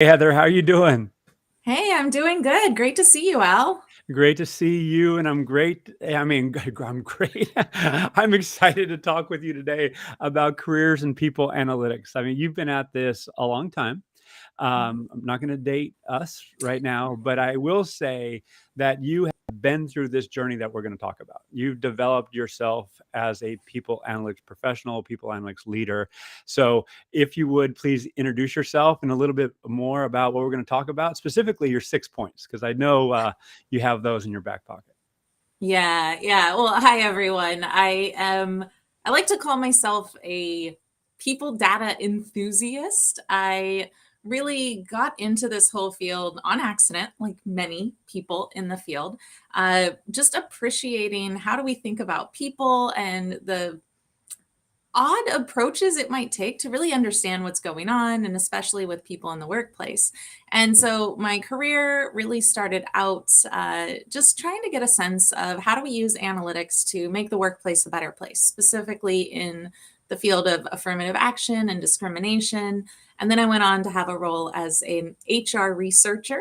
Hey Heather, how are you doing? Hey, I'm doing good. Great to see you, Al. Great to see you, and I'm great. I mean, I'm great. I'm excited to talk with you today about careers and people analytics. I mean, you've been at this a long time. I'm not going to date us right now, but I will say that you have been through this journey that we're going to talk about. You've developed yourself as a people analytics professional, people analytics leader. So, if you would please introduce yourself and a little bit more about what we're going to talk about, specifically your 6 points, because I know you have those in your back pocket. Yeah. Well, hi everyone. I like to call myself a people data enthusiast. I really got into this whole field on accident, like many people in the field. Just appreciating how do we think about people and the odd approaches it might take to really understand what's going on, and especially with people in the workplace. And so my career really started out just trying to get a sense of how do we use analytics to make the workplace a better place, specifically in the field of affirmative action and discrimination. And then I went on to have a role as an HR researcher,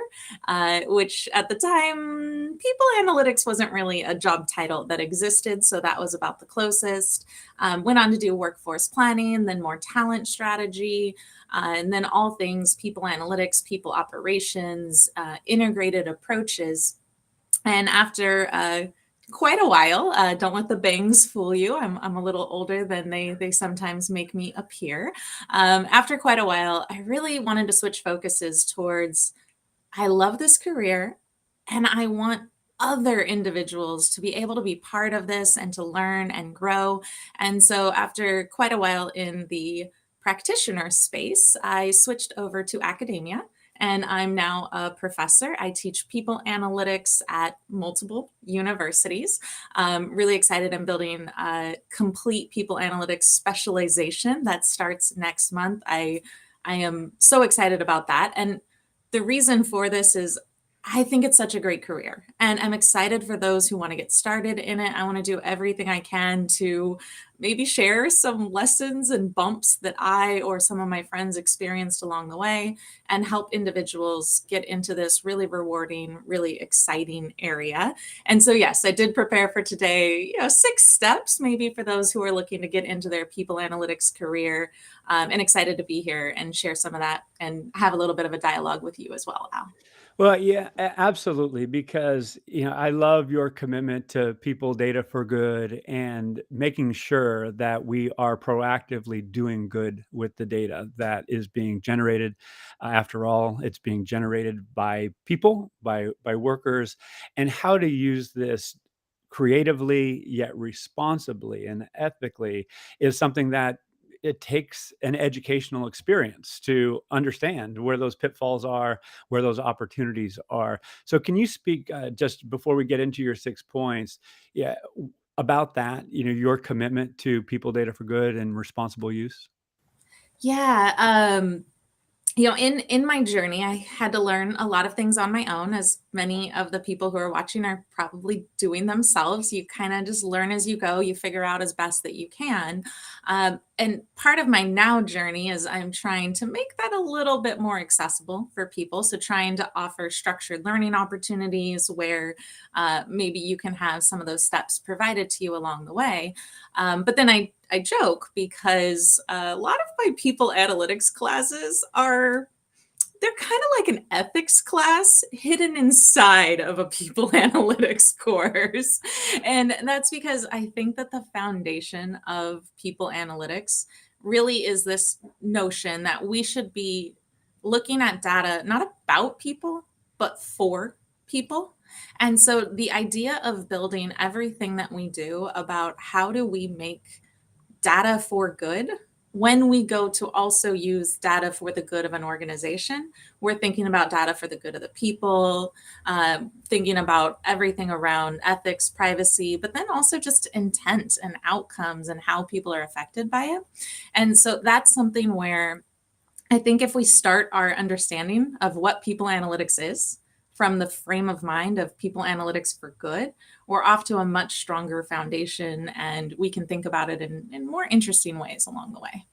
which at the time, people analytics wasn't really a job title that existed. So that was about the closest. Went on to do workforce planning, then more talent strategy, and then all things people analytics, people operations, integrated approaches. And after quite a while, don't let the bangs fool you. I'm a little older than they sometimes make me appear. After quite a while, I really wanted to switch focuses towards I love this career and I want other individuals to be able to be part of this and to learn and grow. And so, after quite a while in the practitioner space, I switched over to academia. And I'm now a professor. I teach people analytics at multiple universities. Really excited. I'm building a complete people analytics specialization that starts next month. I am so excited about that. And the reason for this is I think it's such a great career and I'm excited for those who want to get started in it. I want to do everything I can to maybe share some lessons and bumps that I or some of my friends experienced along the way and help individuals get into this really rewarding, really exciting area. And so, yes, I did prepare for today, 6 steps maybe for those who are looking to get into their people analytics career, and excited to be here and share some of that and have a little bit of a dialogue with you as well, Al. Well, yeah, absolutely. Because, I love your commitment to people data for good and making sure that we are proactively doing good with the data that is being generated. After all, it's being generated by people, by workers, and how to use this creatively yet responsibly and ethically is something that it takes an educational experience to understand where those pitfalls are, where those opportunities are. So, can you speak just before we get into your 6 points, yeah, about that? Your commitment to people data for good and responsible use. Yeah, in my journey, I had to learn a lot of things on my own, as many of the people who are watching are probably doing themselves. You kind of just learn as you go, you figure out as best that you can. And part of my now journey is I'm trying to make that a little bit more accessible for people. So, trying to offer structured learning opportunities where maybe you can have some of those steps provided to you along the way. But then I joke because a lot of my people analytics classes are they're kind of like an ethics class hidden inside of a people analytics course. And that's because I think that the foundation of people analytics really is this notion that we should be looking at data not about people, but for people. And so the idea of building everything that we do about how do we make data for good when we go to also use data for the good of an organization, we're thinking about data for the good of the people, thinking about everything around ethics, privacy, but then also just intent and outcomes and how people are affected by it. And so that's something where I think if we start our understanding of what people analytics is from the frame of mind of people analytics for good, we're off to a much stronger foundation and we can think about it in more interesting ways along the way.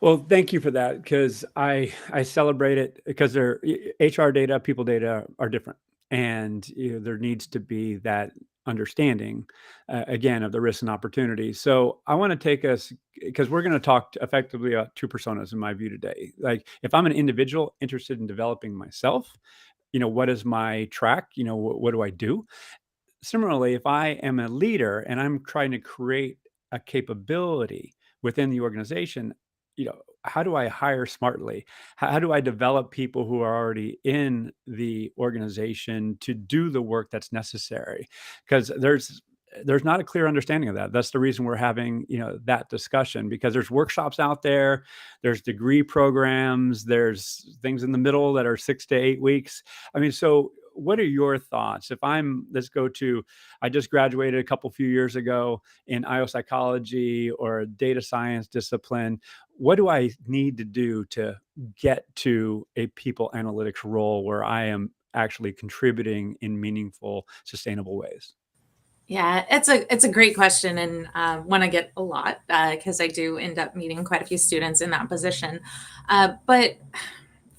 Well, thank you for that because I celebrate it because they're HR data, people data are different, and there needs to be that understanding again of the risks and opportunities. So I want to take us because we're going to talk effectively about two personas in my view today. Like if I'm an individual interested in developing myself, what is my track? What do I do? Similarly, if I am a leader and I'm trying to create a capability within the organization, how do I hire smartly? How do I develop people who are already in the organization to do the work that's necessary? Because there's not a clear understanding of that. That's the reason we're having, that discussion because there's workshops out there, there's degree programs, there's things in the middle that are 6 to 8 weeks. I mean, so what are your thoughts? Let's go to, I just graduated a few years ago in IO psychology or a data science discipline. What do I need to do to get to a people analytics role where I am actually contributing in meaningful, sustainable ways? Yeah, it's a great question, and one I get a lot because I do end up meeting quite a few students in that position. But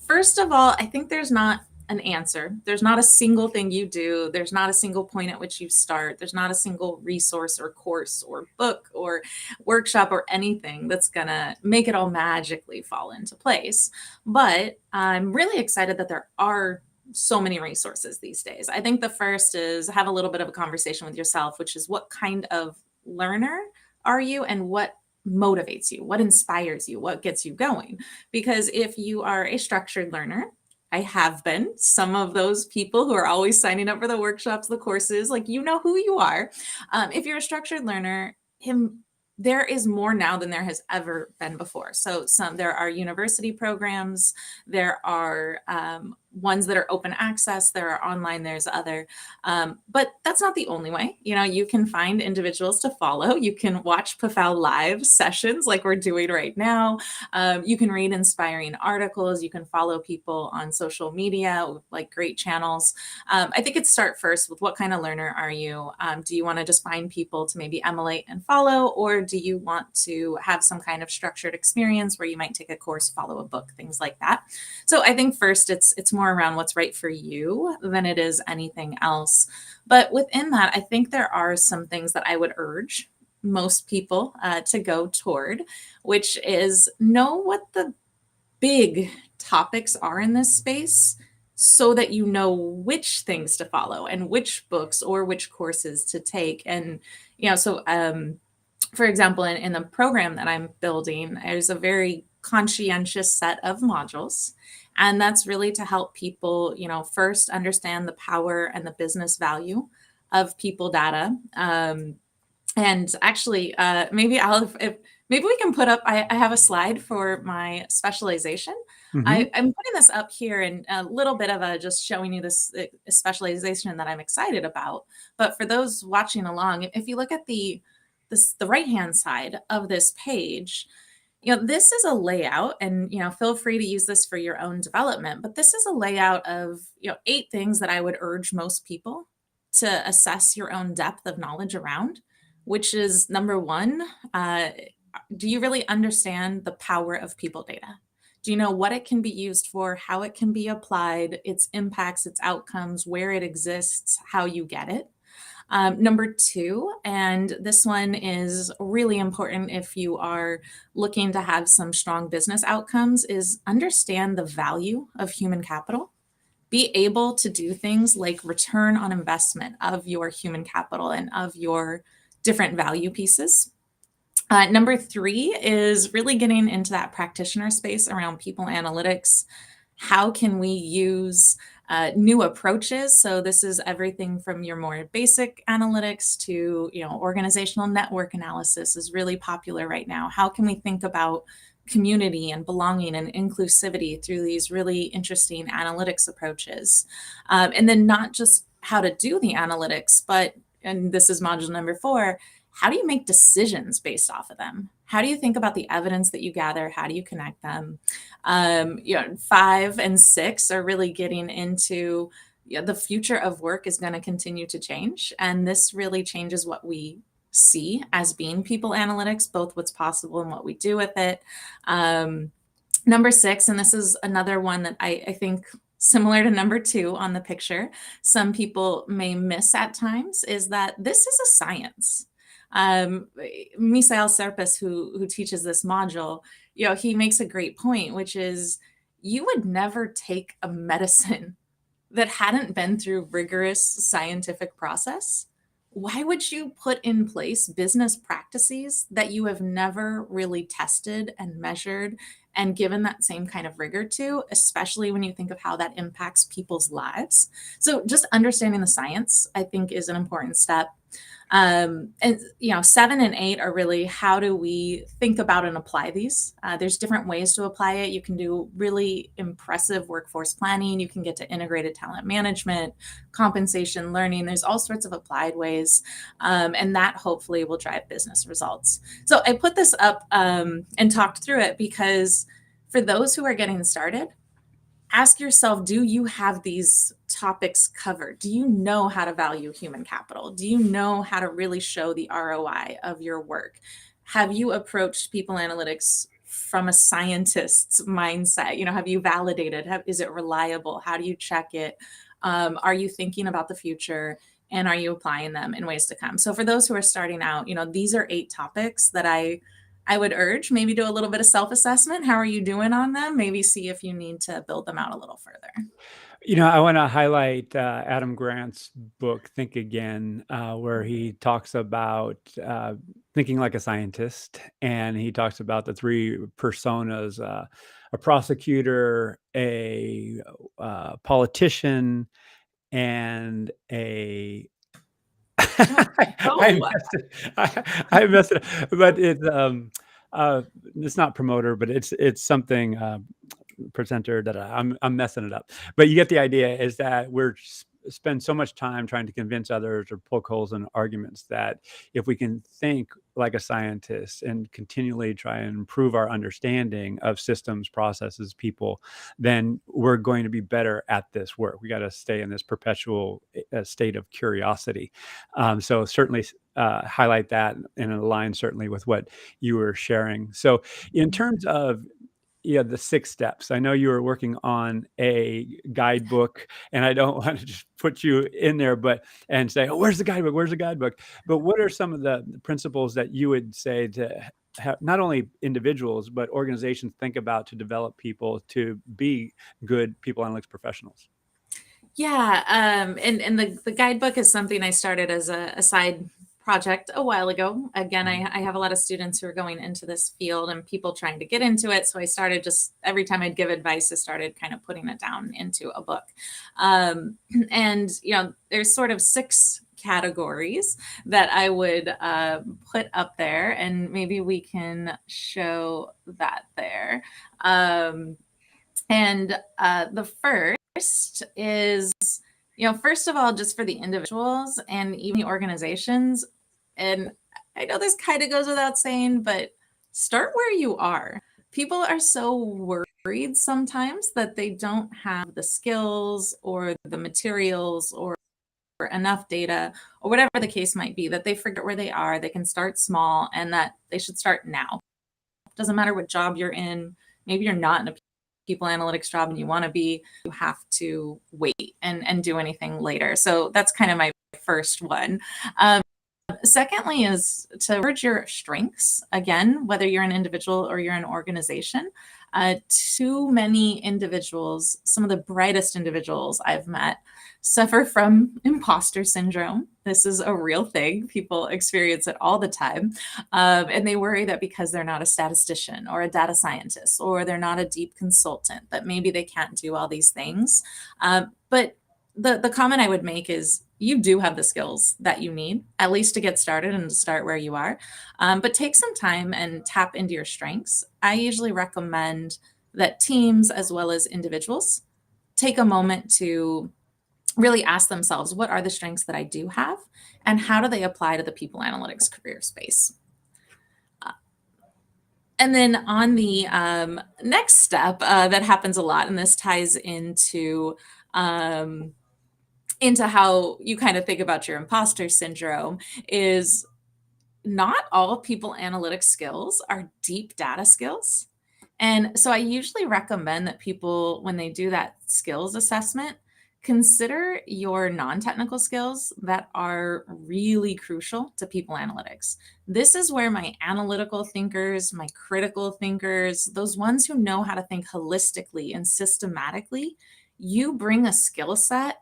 first of all, I think there's not an answer. There's not a single thing you do. There's not a single point at which you start. There's not a single resource or course or book or workshop or anything that's going to make it all magically fall into place. But I'm really excited that there are so many resources these days. I think the first is have a little bit of a conversation with yourself, which is what kind of learner are you and what motivates you, what inspires you, what gets you going. Because if you are a structured learner, I have been some of those people who are always signing up for the workshops, the courses, like you know who you are. If you're a structured learner, there is more now than there has ever been before. So there are university programs, there are ones that are open access, there are online, there's other, but that's not the only way. You can find individuals to follow. You can watch PAFOW live sessions like we're doing right now. You can read inspiring articles. You can follow people on social media, like great channels. I think it's start first with what kind of learner are you? Do you want to just find people to maybe emulate and follow, or do you want to have some kind of structured experience where you might take a course, follow a book, things like that? So I think first it's more around what's right for you than it is anything else. But within that, I think there are some things that I would urge most people to go toward, which is know what the big topics are in this space so that you know which things to follow and which books or which courses to take. And, for example, in the program that I'm building, there's a very conscientious set of modules. And that's really to help people, first understand the power and the business value of people data. And actually, maybe we can put up, I have a slide for my specialization. Hmm. I'm putting this up here and a little bit of just showing you this specialization that I'm excited about. But for those watching along, if you look at the right-hand side of this page, this is a layout, and feel free to use this for your own development, but this is a layout of 8 things that I would urge most people to assess your own depth of knowledge around, which is number one, do you really understand the power of people data? Do you know what it can be used for, how it can be applied, its impacts, its outcomes, where it exists, how you get it? Number two, and this one is really important if you are looking to have some strong business outcomes, is understand the value of human capital. Be able to do things like return on investment of your human capital and of your different value pieces. Number three is really getting into that practitioner space around people analytics. How can we use new approaches? So this is everything from your more basic analytics to, organizational network analysis is really popular right now. How can we think about community and belonging and inclusivity through these really interesting analytics approaches? And then not just how to do the analytics, but, and this is module number 4, how do you make decisions based off of them? How do you think about the evidence that you gather? How do you connect them? 5 and 6 are really getting into the future of work is going to continue to change. And this really changes what we see as being people analytics, both what's possible and what we do with it. Number 6, and this is another one that I think similar to number 2 on the picture, some people may miss at times, is that this is a science. Misael Serpis, who teaches this module, he makes a great point, which is you would never take a medicine that hadn't been through rigorous scientific process. Why would you put in place business practices that you have never really tested and measured and given that same kind of rigor to, especially when you think of how that impacts people's lives? So just understanding the science, I think, is an important step. And 7 and 8 are really how do we think about and apply these. There's different ways to apply it. You can do really impressive workforce planning. You can get to integrated talent management, compensation, learning. There's all sorts of applied ways, and that hopefully will drive business results. So I put this up and talked through it because for those who are getting started, ask yourself, do you have these topics covered? Do you know how to value human capital? Do you know how to really show the ROI of your work? Have you approached people analytics from a scientist's mindset? Have you validated? Is it reliable? How do you check it? Are you thinking about the future? And are you applying them in ways to come? So for those who are starting out, these are 8 topics that I would urge maybe do a little bit of self-assessment. How are you doing on them? Maybe see if you need to build them out a little further. I want to highlight Adam Grant's book, Think Again, where he talks about thinking like a scientist. And he talks about the 3 personas, a prosecutor, a politician, and a I Oh, messed it I messed it up, but it's not promoter, but it's something, presenter that I'm messing it up. But you get the idea is that we're spend so much time trying to convince others or poke holes in arguments that if we can think like a scientist and continually try and improve our understanding of systems, processes, people, then we're going to be better at this work. We got to stay in this perpetual state of curiosity. So certainly highlight that and align certainly with what you were sharing. So in terms of the 6 steps. I know you were working on a guidebook, and I don't want to just put you in there, and say, "Oh, where's the guidebook? Where's the guidebook?" But what are some of the principles that you would say to have not only individuals but organizations think about to develop people to be good people analytics professionals? Yeah, and the guidebook is something I started as a side project a while ago. Again, I have a lot of students who are going into this field and people trying to get into it. So I started just every time I'd give advice, I started kind of putting it down into a book. And there's sort of 6 categories that I would put up there, and maybe we can show that there. And the first is, first of all, just for the individuals and even the organizations. And I know this kind of goes without saying, but start where you are. People are so worried sometimes that they don't have the skills or the materials or enough data or whatever the case might be, that they forget where they are. They can start small and that they should start now. Doesn't matter what job you're in. Maybe you're not in a people analytics job and you want to be, you have to wait and do anything later. So that's kind of my first one. Secondly is to leverage your strengths. Again, whether you're an individual or you're an organization, too many individuals, some of the brightest individuals I've met, suffer from imposter syndrome. This is a real thing. People experience it all the time. And they worry that because they're not a statistician or a data scientist or they're not a deep consultant, that maybe they can't do all these things. But the comment I would make is you do have the skills that you need, at least to get started and to start where you are. But take some time and tap into your strengths. I usually recommend that teams as well as individuals take a moment to really ask themselves, what are the strengths that I do have and how do they apply to the people analytics career space? And then on the next step that happens a lot, and this ties into how you kind of think about your imposter syndrome, is not all people analytics skills are deep data skills. And so I usually recommend that people, when they do that skills assessment, consider your non technical skills that are really crucial to people analytics. This is where my analytical thinkers, my critical thinkers, those ones who know how to think holistically and systematically, you bring a skill set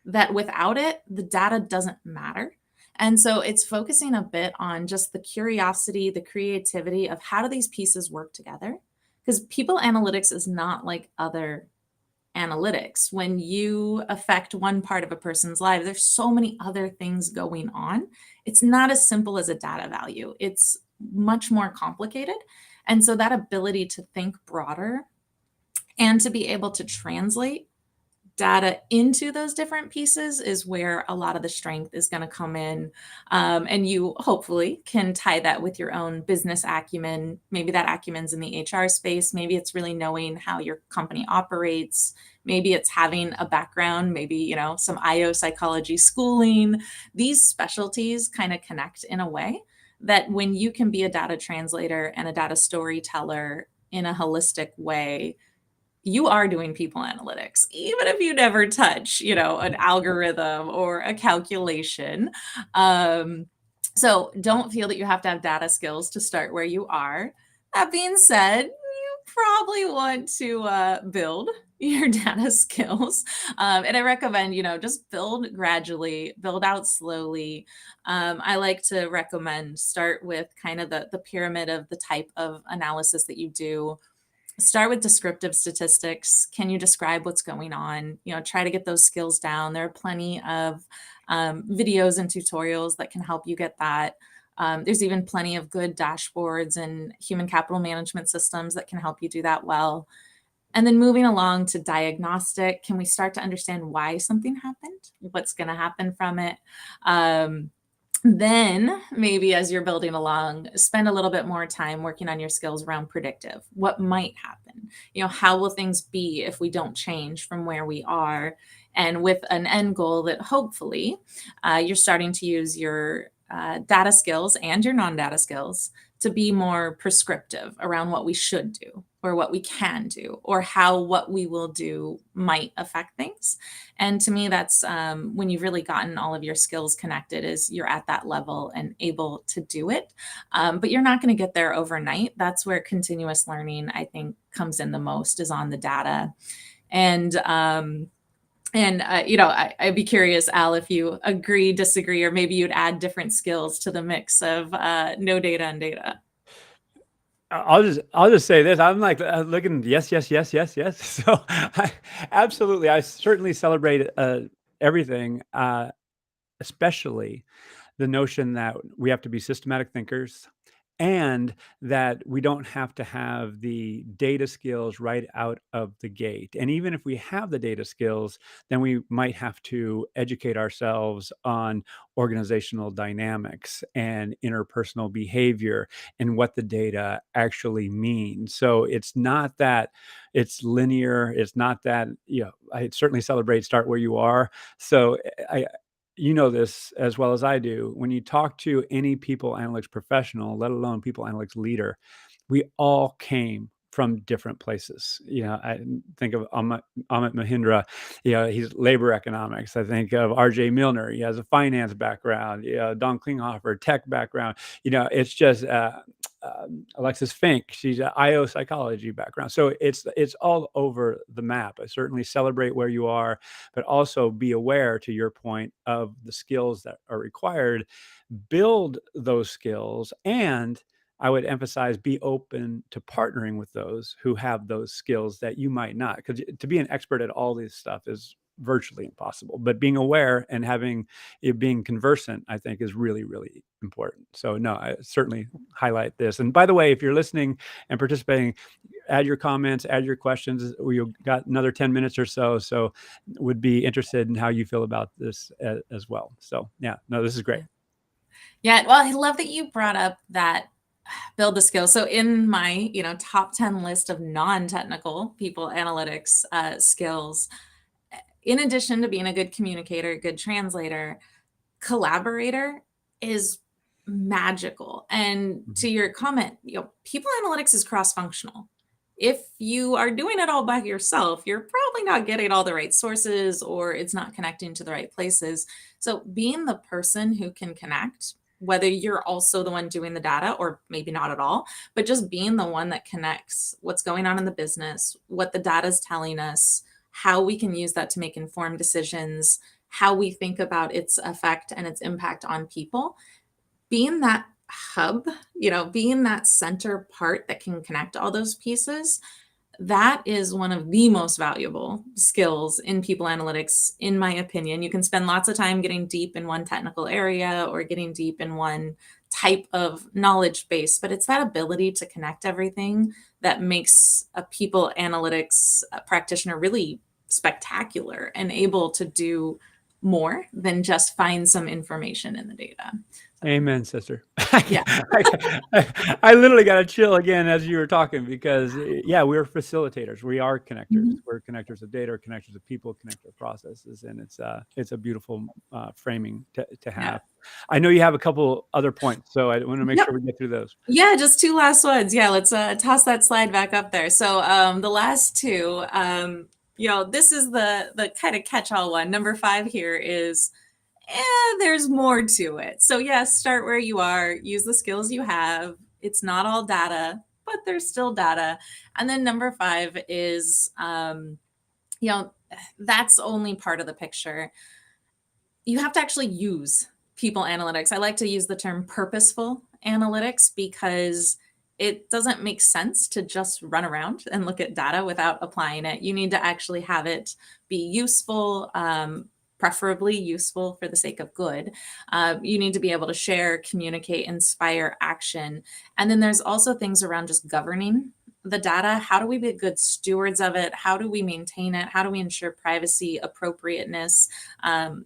that without it, the data doesn't matter. And so it's focusing a bit on just the curiosity, the creativity of how do these pieces work together? Because people analytics is not like other analytics. When you affect one part of a person's life, there's so many other things going on. It's not as simple as a data value, it's much more complicated. And so that ability to think broader and to be able to translate data into those different pieces is where a lot of the strength is going to come in. And you hopefully can tie that with your own business acumen. Maybe that acumen's in the HR space. Maybe it's really knowing how your company operates. Maybe it's having a background, maybe, some IO psychology schooling. These specialties kind of connect in a way that when you can be a data translator and a data storyteller in a holistic way, you are doing people analytics, even if you never touch, an algorithm or a calculation. So don't feel that you have to have data skills to start where you are. That being said, you probably want to build your data skills. And I recommend, just build gradually, build out slowly. I like to recommend start with kind of the pyramid of the type of analysis that you do. Start with descriptive statistics. Can you describe what's going on? Try to get those skills down. There are plenty of videos and tutorials that can help you get that. There's even plenty of good dashboards and human capital management systems that can help you do that well. And then moving along to diagnostic, can we start to understand why something happened? What's going to happen from it? Then maybe as you're building along, spend a little bit more time working on your skills around predictive. What might happen? How will things be if we don't change from where we are? And with an end goal that hopefully you're starting to use your data skills and your non-data skills to be more prescriptive around what we should do or what we can do or how what we will do might affect things. And to me, that's when you've really gotten all of your skills connected, is you're at that level and able to do it. But you're not going to get there overnight. That's where continuous learning, I think, comes in the most, is on the data. And I'd be curious, Al, if you agree, disagree, or maybe you'd add different skills to the mix of no data and data. I'll just say this. I'm like looking, yes, yes, yes, yes, yes. So absolutely, I certainly celebrate everything, especially the notion that we have to be systematic thinkers and that we don't have to have the data skills right out of the gate. And even if we have the data skills, then we might have to educate ourselves on organizational dynamics and interpersonal behavior and what the data actually means. So it's not that it's linear. It's not that, I certainly celebrate start where you are. So I, you know this as well as I do. When you talk to any people analytics professional, let alone people analytics leader, we all came from different places. I think of Amit Mahindra, he's labor economics. I think of RJ Milner, he has a finance background. Don Klinghoffer, tech background. It's just Alexis Fink, she's an IO psychology background. So it's all over the map. I certainly celebrate where you are, but also be aware, to your point, of the skills that are required. Build those skills, and I would emphasize, be open to partnering with those who have those skills that you might not, because to be an expert at all this stuff is virtually impossible. But being aware and being conversant, I think, is really, really important. So no, I certainly highlight this. And by the way, if you're listening and participating, add your comments, add your questions. We've got another 10 minutes or so. So would be interested in how you feel about this as well. So yeah, no, this is great. Yeah, well, I love that you brought up that build the skills. So in my, top 10 list of non-technical people analytics skills, in addition to being a good communicator, good translator, collaborator is magical. And Mhm. to your comment, people analytics is cross-functional. If you are doing it all by yourself, you're probably not getting all the right sources or it's not connecting to the right places. So being the person who can connect, whether you're also the one doing the data or maybe not at all, but just being the one that connects what's going on in the business, what the data is telling us, how we can use that to make informed decisions, how we think about its effect and its impact on people, being that hub, being that center part that can connect all those pieces, that is one of the most valuable skills in people analytics, in my opinion. You can spend lots of time getting deep in one technical area or getting deep in one type of knowledge base, but it's that ability to connect everything that makes a people analytics practitioner really spectacular and able to do more than just find some information in the data. So, Amen, sister. yeah. I literally got a chill again as you were talking because, yeah, we're facilitators. We are connectors. Mhm. We're connectors of data, connectors of people, connector of processes, and it's a beautiful framing to Yeah. have. I know you have a couple other points, so I want to make Yep. sure we get through those. Yeah, just two last ones. Yeah, let's toss that slide back up there. So the last two, this is the kind of catch-all one. Number 5 here is, there's more to it. So yes, start where you are, use the skills you have. It's not all data, but there's still data. And then number 5 is, that's only part of the picture. You have to actually use people analytics. I like to use the term purposeful analytics because it doesn't make sense to just run around and look at data without applying it. You need to actually have it be useful, preferably useful for the sake of good. You need to be able to share, communicate, inspire action. And then there's also things around just governing the data. How do we be good stewards of it? How do we maintain it? How do we ensure privacy, appropriateness,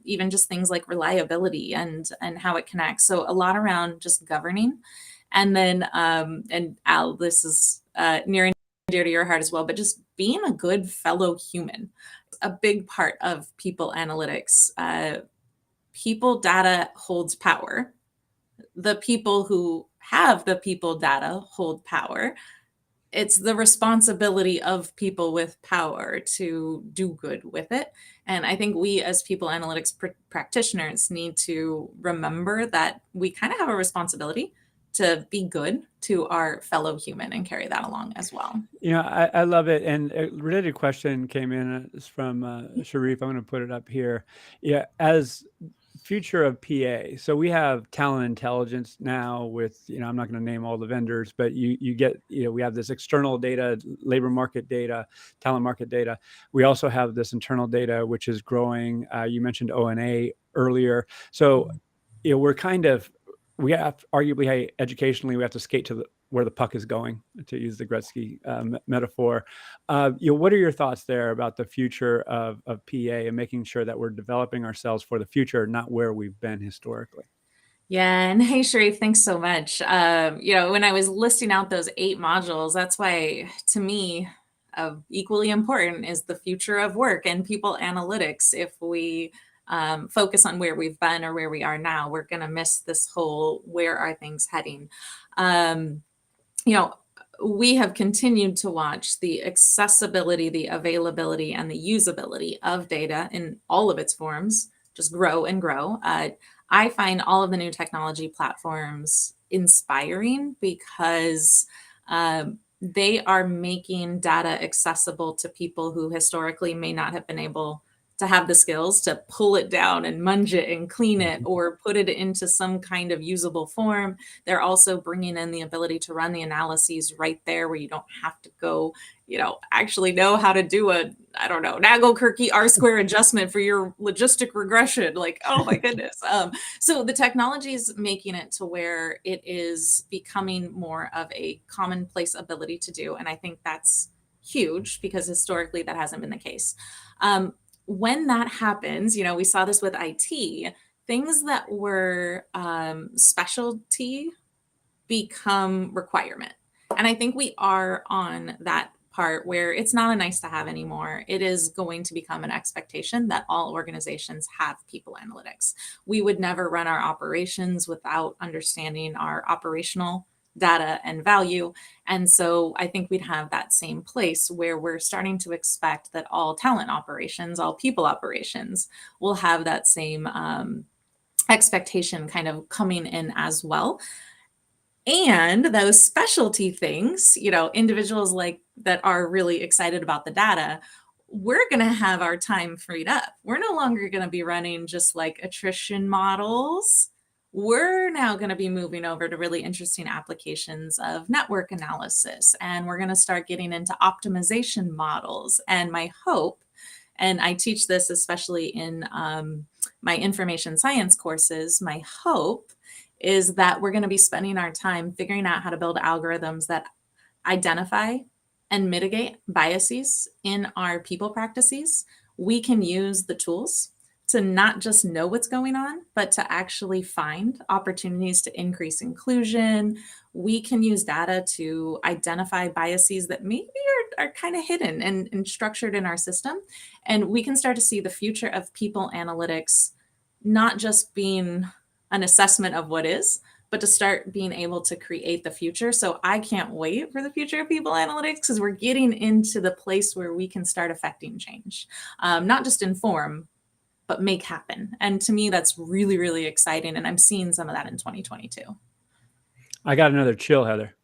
even just things like reliability and how it connects? So a lot around just governing. And then, and Al, this is near and dear to your heart as well, but just being a good fellow human, a big part of people analytics. People data holds power. The people who have the people data hold power. It's the responsibility of people with power to do good with it. And I think we as people analytics practitioners need to remember that we kind of have a responsibility to be good to our fellow human and carry that along as well. I love it. And a related question came in. It's from Sharif. I'm going to put it up here. Yeah, as future of PA. So we have talent intelligence now with, I'm not going to name all the vendors, but you get, we have this external data, labor market data, talent market data. We also have this internal data, which is growing. You mentioned O&A earlier. So, we're kind of, we have arguably, hey, educationally, we have to skate to where the puck is going, to use the Gretzky metaphor. What are your thoughts there about the future of PA and making sure that we're developing ourselves for the future, not where we've been historically? Yeah, and hey, Sharif, thanks so much. When I was listing out those 8 modules, that's why, to me, equally important is the future of work and people analytics. If we focus on where we've been or where we are now, we're going to miss this whole where are things heading. Um, you know, we have continued to watch the accessibility, the availability, and the usability of data in all of its forms just grow and grow. I find all of the new technology platforms inspiring because they are making data accessible to people who historically may not have been able to have the skills to pull it down and munge it and clean it or put it into some kind of usable form. They're also bringing in the ability to run the analyses right there where you don't have to go, actually know how to do Nagelkirky R-square adjustment for your logistic regression. Like, oh my goodness. So the technology is making it to where it is becoming more of a commonplace ability to do. And I think that's huge because historically that hasn't been the case. When that happens, we saw this with IT, things that were specialty become requirement. And I think we are on that part where it's not a nice to have anymore. It is going to become an expectation that all organizations have people analytics. We would never run our operations without understanding our operational data and value. And so I think we'd have that same place where we're starting to expect that all talent operations, all people operations will have that same expectation kind of coming in as well. And those specialty things, individuals like that are really excited about the data, we're going to have our time freed up. We're no longer going to be running just like attrition models. We're now going to be moving over to really interesting applications of network analysis. And we're going to start getting into optimization models. And my hope, and I teach this especially in my information science courses, my hope is that we're going to be spending our time figuring out how to build algorithms that identify and mitigate biases in our people practices. We can use the tools to not just know what's going on, but to actually find opportunities to increase inclusion. We can use data to identify biases that maybe are kind of hidden and structured in our system. And we can start to see the future of people analytics not just being an assessment of what is, but to start being able to create the future. So I can't wait for the future of people analytics because we're getting into the place where we can start affecting change, not just inform, but make happen. And to me, that's really, really exciting. And I'm seeing some of that in 2022. I got another chill, Heather.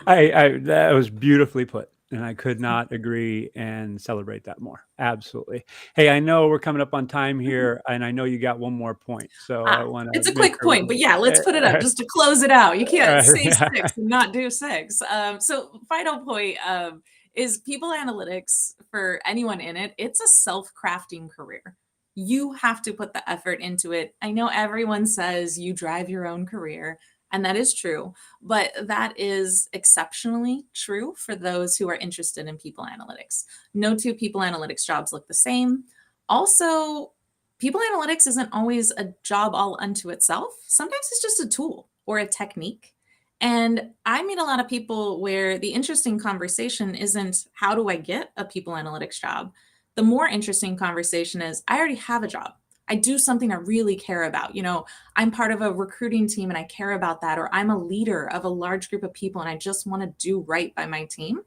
That was beautifully put, and I could not agree and celebrate that more. Absolutely. Hey, I know we're coming up on time here, and I know you got one more point, so I want to It's a make quick sure. point, but yeah, let's put it up just to close it out. You can't say Yeah. 6 and not do 6. So final point is people analytics for anyone in it. It's a self-crafting career. You have to put the effort into it. I know everyone says you drive your own career, and that is true, but that is exceptionally true for those who are interested in people analytics. No two people analytics jobs look the same. Also, people analytics isn't always a job all unto itself. Sometimes it's just a tool or a technique. And I meet a lot of people where the interesting conversation isn't how do I get a people analytics job? The more interesting conversation is I already have a job. I do something I really care about. I'm part of a recruiting team and I care about that, or I'm a leader of a large group of people and I just want to do right by my team.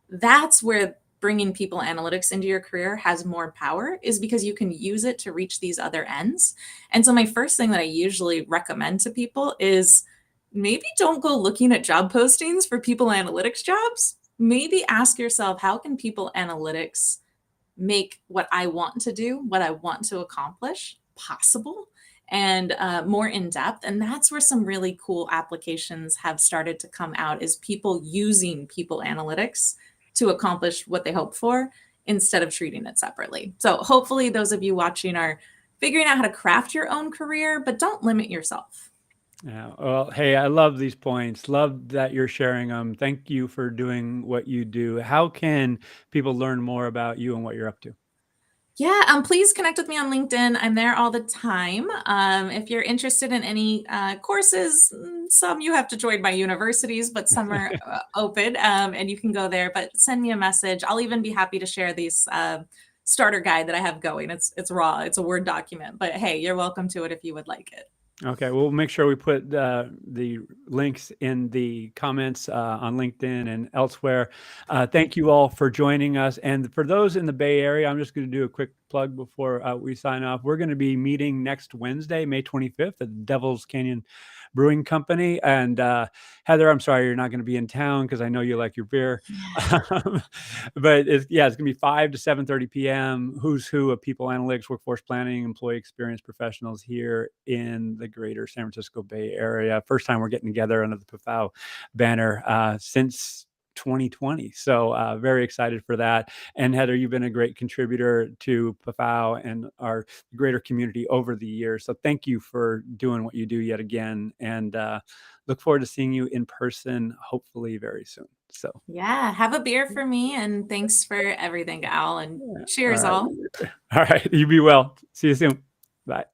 That's where bringing people analytics into your career has more power, is because you can use it to reach these other ends. And so my first thing that I usually recommend to people is maybe don't go looking at job postings for people analytics jobs. Maybe ask yourself, how can people analytics make what I want to do, what I want to accomplish possible and more in depth. And that's where some really cool applications have started to come out, is people using people analytics to accomplish what they hope for instead of treating it separately. So hopefully those of you watching are figuring out how to craft your own career, but don't limit yourself. Yeah. Well, hey, I love these points. Love that you're sharing them. Thank you for doing what you do. How can people learn more about you and what you're up to? Yeah, please connect with me on LinkedIn. I'm there all the time. If you're interested in any courses, some you have to join my universities, but some are open, and you can go there. But send me a message. I'll even be happy to share these starter guide that I have going. It's raw. It's a Word document, but hey, you're welcome to it if you would like it. Okay, we'll make sure we put the links in the comments on LinkedIn and elsewhere. Thank you all for joining us. And for those in the Bay Area, I'm just going to do a quick plug before we sign off. We're going to be meeting next Wednesday, May 25th at the Devil's Canyon Brewing Company. And Heather, I'm sorry you're not going to be in town because I know you like your beer. But it's going to be 5 to 7:30 p.m. Who's who of people analytics, workforce planning, employee experience professionals here in the greater San Francisco Bay Area. First time we're getting together under the PAFOW banner since 2020. So very excited for that. And Heather, you've been a great contributor to PAFOW and our greater community over the years. So thank you for doing what you do yet again. And look forward to seeing you in person, hopefully very soon. So yeah, have a beer for me, and thanks for everything, Al, and cheers, all. All right. You be well. See you soon. Bye.